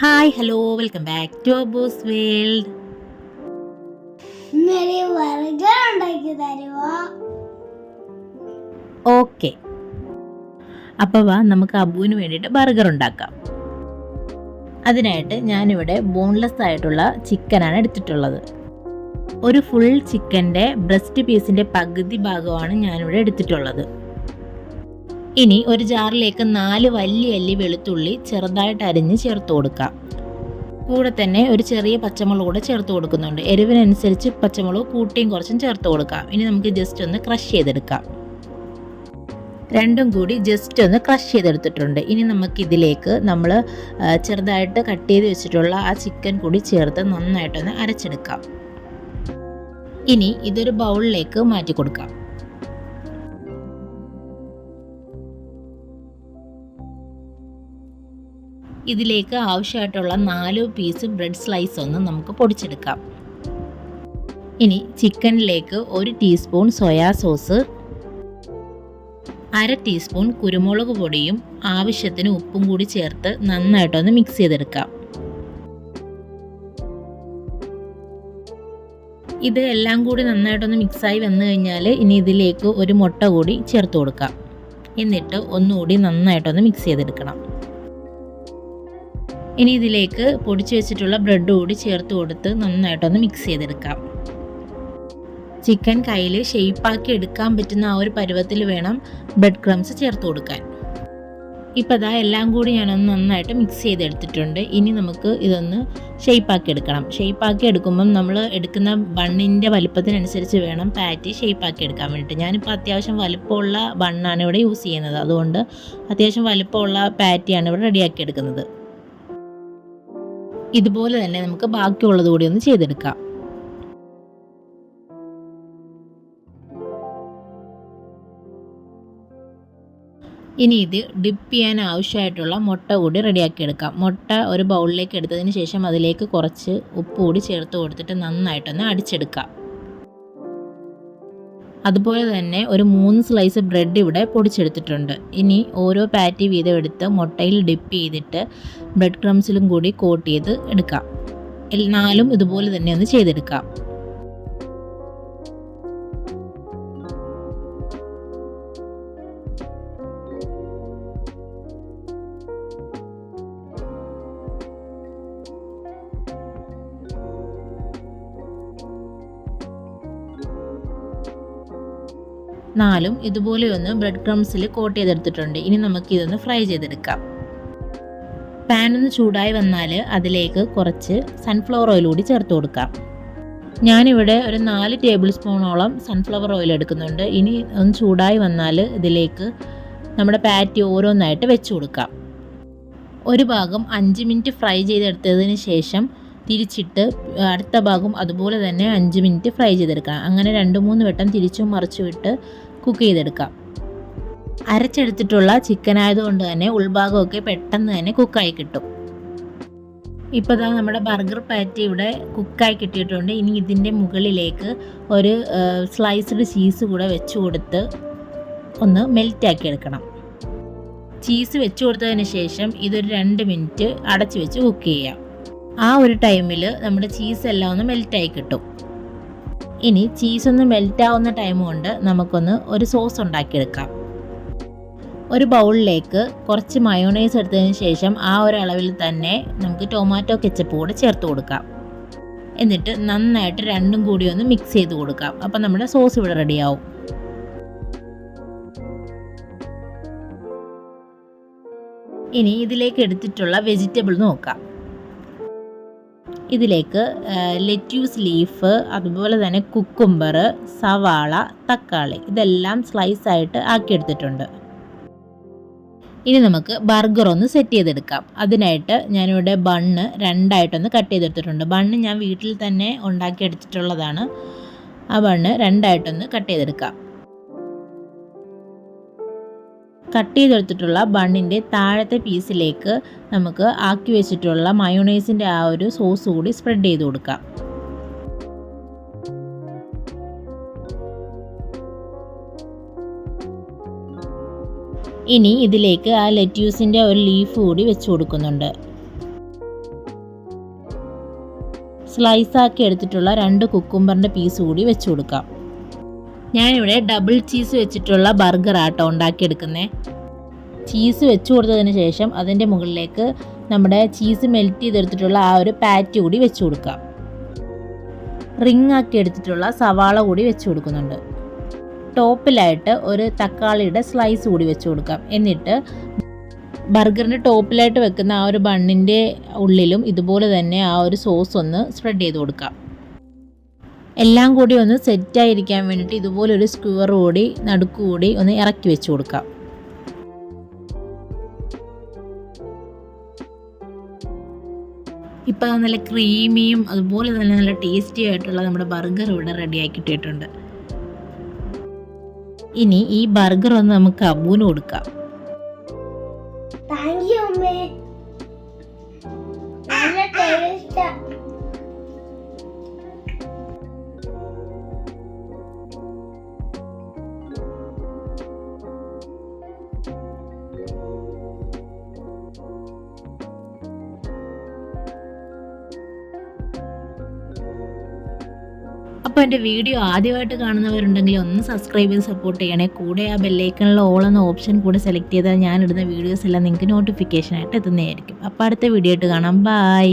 Hi hello welcome back to Abu's world. Okay, അപ്പോൾ വാ നമുക്ക് അബുവിന് വേണ്ടിയിട്ട് ബർഗർ ഉണ്ടാക്കാം. അതിനായിട്ട് ഞാനിവിടെ ബോൺലെസ് ആയിട്ടുള്ള ചിക്കനാണ് എടുത്തിട്ടുള്ളത്. ഒരു ഫുൾ ചിക്കൻ്റെ ബ്രസ്റ്റ് പീസിൻ്റെ പകുതി ഭാഗമാണ് ഞാനിവിടെ എടുത്തിട്ടുള്ളത്. ഇനി ഒരു ജാറിലേക്ക് 4 വലിയ അല്ലി വെളുത്തുള്ളി ചെറുതായിട്ട് അരിഞ്ഞ് ചേർത്ത് കൊടുക്കാം. കൂടെ തന്നെ ഒരു ചെറിയ പച്ചമുളക് കൂടെ ചേർത്ത് കൊടുക്കുന്നുണ്ട്. എരിവിനനുസരിച്ച് പച്ചമുളക് കൂട്ടിയും കുറച്ചും ചേർത്ത് കൊടുക്കാം. ഇനി നമുക്ക് ജസ്റ്റ് ഒന്ന് ക്രഷ് ചെയ്തെടുക്കാം. രണ്ടും കൂടി ജസ്റ്റ് ഒന്ന് ക്രഷ് ചെയ്തെടുത്തിട്ടുണ്ട്. ഇനി നമുക്കിതിലേക്ക് നമ്മൾ ചെറുതായിട്ട് കട്ട് ചെയ്ത് വെച്ചിട്ടുള്ള ആ ചിക്കൻ കൂടി ചേർത്ത് നന്നായിട്ടൊന്ന് അരച്ചെടുക്കാം. ഇനി ഇതൊരു ബൗളിലേക്ക് മാറ്റി കൊടുക്കാം. ഇതിലേക്ക് ആവശ്യമായിട്ടുള്ള 4 പീസ് ബ്രെഡ് സ്ലൈസ് ഒന്ന് നമുക്ക് പൊടിച്ചെടുക്കാം. ഇനി ചിക്കനിലേക്ക് 1 ടീസ്പൂൺ സോയാ സോസ്, 1/2 ടീസ്പൂൺ കുരുമുളക് പൊടിയും ആവശ്യത്തിന് ഉപ്പും കൂടി ചേർത്ത് നന്നായിട്ടൊന്ന് മിക്സ് ചെയ്തെടുക്കാം. ഇത് എല്ലാം കൂടി നന്നായിട്ടൊന്ന് മിക്സായി വന്നു കഴിഞ്ഞാൽ ഇനി ഇതിലേക്ക് ഒരു മുട്ട കൂടി ചേർത്ത് കൊടുക്കാം. എന്നിട്ട് ഒന്നുകൂടി നന്നായിട്ടൊന്ന് മിക്സ് ചെയ്തെടുക്കണം. ഇനി ഇതിലേക്ക് പൊടിച്ചു വെച്ചിട്ടുള്ള ബ്രെഡ് കൂടി ചേർത്ത് കൊടുത്ത് നന്നായിട്ടൊന്ന് മിക്സ് ചെയ്തെടുക്കാം. ചിക്കൻ കയ്യിൽ ഷെയ്പ്പാക്കി എടുക്കാൻ പറ്റുന്ന ആ ഒരു പരുവത്തിൽ വേണം ബ്രെഡ് ക്രംസ് ചേർത്ത് കൊടുക്കാൻ. ഇപ്പോൾ അതാ എല്ലാം കൂടി ഞാനൊന്ന് നന്നായിട്ട് മിക്സ് ചെയ്തെടുത്തിട്ടുണ്ട്. ഇനി നമുക്ക് ഇതൊന്ന് ഷെയ്പ്പാക്കി എടുക്കണം. ഷെയ്പ്പാക്കി എടുക്കുമ്പം നമ്മൾ എടുക്കുന്ന ബണ്ണിൻ്റെ വലുപ്പത്തിനനുസരിച്ച് വേണം പാറ്റി ഷെയ്പ്പാക്കി എടുക്കാൻ വേണ്ടിയിട്ട്. ഞാനിപ്പോൾ അത്യാവശ്യം വലുപ്പമുള്ള ബണ്ണാണ് ഇവിടെ യൂസ് ചെയ്യുന്നത്. അതുകൊണ്ട് അത്യാവശ്യം വലുപ്പമുള്ള പാറ്റിയാണ് ഇവിടെ റെഡിയാക്കി എടുക്കുന്നത്. ഇതുപോലെ തന്നെ നമുക്ക് ബാക്കിയുള്ളത് കൂടി ഒന്ന് ചെയ്തെടുക്കാം. ഇനി ഇത് ഡിപ്പ് ചെയ്യാൻ ആവശ്യമായിട്ടുള്ള മുട്ട കൂടി റെഡിയാക്കി എടുക്കാം. മുട്ട ഒരു ബൗളിലേക്ക് എടുത്തതിന് ശേഷം അതിലേക്ക് കുറച്ച് ഉപ്പ് കൂടി ചേർത്ത് കൊടുത്തിട്ട് നന്നായിട്ടൊന്ന് അടിച്ചെടുക്കാം. അതുപോലെ തന്നെ ഒരു 3 സ്ലൈസ് ബ്രെഡ് ഇവിടെ പൊടിച്ചെടുത്തിട്ടുണ്ട്. ഇനി ഓരോ പാറ്റി വീതം എടുത്ത് മുട്ടയിൽ ഡിപ്പ് ചെയ്തിട്ട് ബ്രെഡ് ക്രംസിലും കൂടി കോട്ട് ചെയ്ത് എടുക്കാം. 4 ഇതുപോലെ തന്നെ ഒന്ന് ചെയ്തെടുക്കാം. ഇതുപോലെ ഒന്ന് ബ്രെഡ് ക്രംസിൽ കോട്ട് ചെയ്തെടുത്തിട്ടുണ്ട്. ഇനി നമുക്കിതൊന്ന് ഫ്രൈ ചെയ്തെടുക്കാം. പാൻ ഒന്ന് ചൂടായി വന്നാൽ അതിലേക്ക് കുറച്ച് സൺഫ്ലവർ ഓയിൽ കൂടി ചേർത്ത് കൊടുക്കാം. ഞാനിവിടെ ഒരു 4 ടേബിൾ സ്പൂണോളം സൺഫ്ലവർ ഓയിൽ എടുക്കുന്നുണ്ട്. ഇനി ഒന്ന് ചൂടായി വന്നാൽ ഇതിലേക്ക് നമ്മുടെ പാറ്റി ഓരോന്നായിട്ട് വെച്ച് കൊടുക്കാം. ഒരു ഭാഗം 5 മിനിറ്റ് ഫ്രൈ ചെയ്തെടുത്തതിന് ശേഷം തിരിച്ചിട്ട് അടുത്ത ഭാഗം അതുപോലെ തന്നെ 5 മിനിറ്റ് ഫ്രൈ ചെയ്തെടുക്കാം. അങ്ങനെ 2-3 വട്ടം തിരിച്ചും മറിച്ചും ഇട്ട് കുക്ക് ചെയ്തെടുക്കാം. അരച്ചെടുത്തിട്ടുള്ള ചിക്കൻ ആയതുകൊണ്ട് തന്നെ ഉൾഭാഗമൊക്കെ പെട്ടെന്ന് തന്നെ കുക്കായി കിട്ടും. ഇപ്പോൾ ഇതാ നമ്മുടെ ബർഗർ പാറ്റി ഇവിടെ കുക്കായി കിട്ടിയിട്ടുണ്ട്. ഇനി ഇതിൻ്റെ മുകളിലേക്ക് ഒരു സ്ലൈസ്ഡ് ചീസ് കൂടെ വെച്ച് കൊടുത്ത് ഒന്ന് മെൽറ്റാക്കി എടുക്കണം. ചീസ് വെച്ച് കൊടുത്തതിന് ശേഷം ഇതൊരു 2 മിനിറ്റ് അടച്ചു വെച്ച് കുക്ക് ചെയ്യാം. ആ ഒരു ടൈമിൽ നമ്മുടെ ചീസ് എല്ലാം ഒന്ന് മെൽറ്റായി കിട്ടും. ഇനി ചീസൊന്ന് മെൽറ്റാവുന്ന ടൈം കൊണ്ട് നമുക്കൊന്ന് ഒരു സോസ് ഉണ്ടാക്കിയെടുക്കാം. ഒരു ബൗളിലേക്ക് കുറച്ച് മയോണൈസ് എടുത്തതിന് ശേഷം ആ ഒരു അളവിൽ തന്നെ നമുക്ക് ടൊമാറ്റോ കെച്ചപ്പ് കൂടെ ചേർത്ത് കൊടുക്കാം. എന്നിട്ട് നന്നായിട്ട് രണ്ടും കൂടി ഒന്ന് മിക്സ് ചെയ്ത് കൊടുക്കാം. അപ്പം നമ്മുടെ സോസ് ഇവിടെ റെഡിയാവും. ഇനി ഇതിലേക്ക് എടുത്തിട്ടുള്ള വെജിറ്റബിൾ നോക്കാം. ഇതിലേക്ക് ലെറ്റ്യൂസ് ലീഫ്, അതുപോലെ തന്നെ കുക്കുംബർ, സവാള, തക്കാളി ഇതെല്ലാം സ്ലൈസായിട്ട് ആക്കിയെടുത്തിട്ടുണ്ട്. ഇനി നമുക്ക് ബർഗർ ഒന്ന് സെറ്റ് ചെയ്തെടുക്കാം. അതിനായിട്ട് ഞാനിവിടെ ബണ്ണ് 2ആയിട്ടൊന്ന് കട്ട് ചെയ്തെടുത്തിട്ടുണ്ട്. ബണ്ണ് ഞാൻ വീട്ടിൽ തന്നെ ഉണ്ടാക്കിയെടുത്തിട്ടുള്ളതാണ്. ആ ബണ്ണ് 2ആയിട്ടൊന്ന് കട്ട് ചെയ്തെടുക്കാം. കട്ട് ചെയ്തെടുത്തിട്ടുള്ള ബണ്ണിൻ്റെ താഴത്തെ പീസിലേക്ക് നമുക്ക് ആക്കി വെച്ചിട്ടുള്ള മയോണൈസിൻ്റെ ആ ഒരു സോസ് കൂടി സ്പ്രെഡ് ചെയ്ത് കൊടുക്കാം. ഇനി ഇതിലേക്ക് ആ ലെറ്റ്യൂസിൻ്റെ ഒരു ലീഫ് കൂടി വെച്ച് കൊടുക്കുന്നുണ്ട്. സ്ലൈസാക്കി എടുത്തിട്ടുള്ള 2 കുക്കുംബറിൻ്റെ പീസ് കൂടി വെച്ച് കൊടുക്കാം. ഞാനിവിടെ ഡബിൾ ചീസ് വെച്ചിട്ടുള്ള ബർഗർ ആട്ടോ ഉണ്ടാക്കിയെടുക്കുന്നത്. ചീസ് വെച്ച് കൊടുത്തതിന് ശേഷം അതിൻ്റെ മുകളിലേക്ക് നമ്മുടെ ചീസ് മെൽറ്റ് ചെയ്തെടുത്തിട്ടുള്ള ആ ഒരു പാറ്റി കൂടി വെച്ച് കൊടുക്കാം. റിങ് ആക്കി എടുത്തിട്ടുള്ള സവാള കൂടി വെച്ച് കൊടുക്കുന്നുണ്ട്. ടോപ്പിലായിട്ട് ഒരു തക്കാളിയുടെ സ്ലൈസ് കൂടി വെച്ച് കൊടുക്കാം. എന്നിട്ട് ബർഗറിൻ്റെ ടോപ്പിലായിട്ട് വെക്കുന്ന ആ ഒരു ബണ്ണിൻ്റെ ഉള്ളിലും ഇതുപോലെ തന്നെ ആ ഒരു സോസ് ഒന്ന് സ്പ്രെഡ് ചെയ്ത് കൊടുക്കാം. എല്ലാം കൂടി ഒന്ന് സെറ്റായിരിക്കാൻ വേണ്ടിയിട്ട് ഇതുപോലൊരു സ്ക്വയർ കൂടി നടുക്കുകൂടി ഒന്ന് ഇറക്കി വെച്ച് കൊടുക്കാം. ഇപ്പോൾ നല്ല ക്രീമിയും അതുപോലെ തന്നെ നല്ല ടേസ്റ്റി ആയിട്ടുള്ള നമ്മുടെ ബർഗർ ഇവിടെ റെഡിയാക്കി കിട്ടിയിട്ടുണ്ട്. ഇനി ഈ ബർഗർ ഒന്ന് നമുക്ക് അബുവിന് കൊടുക്കാം. അപ്പോൾ എൻ്റെ വീഡിയോ ആദ്യമായിട്ട് കാണുന്നവരുണ്ടെങ്കിൽ ഒന്ന് സബ്സ്ക്രൈബ് ചെയ്ത് സപ്പോർട്ട് ചെയ്യണേ. കൂടെ ആ ബെല്ലൈക്കണിൽ ഓൾ എന്ന ഓപ്ഷൻ കൂടെ സെലക്ട് ചെയ്താൽ ഞാനിടുന്ന വീഡിയോസ് എല്ലാം നിങ്ങൾക്ക് നോട്ടിഫിക്കേഷനായിട്ട് എത്തുന്നതായിരിക്കും. അപ്പോൾ അടുത്ത വീഡിയോ ആയിട്ട് കാണാം. ബൈ.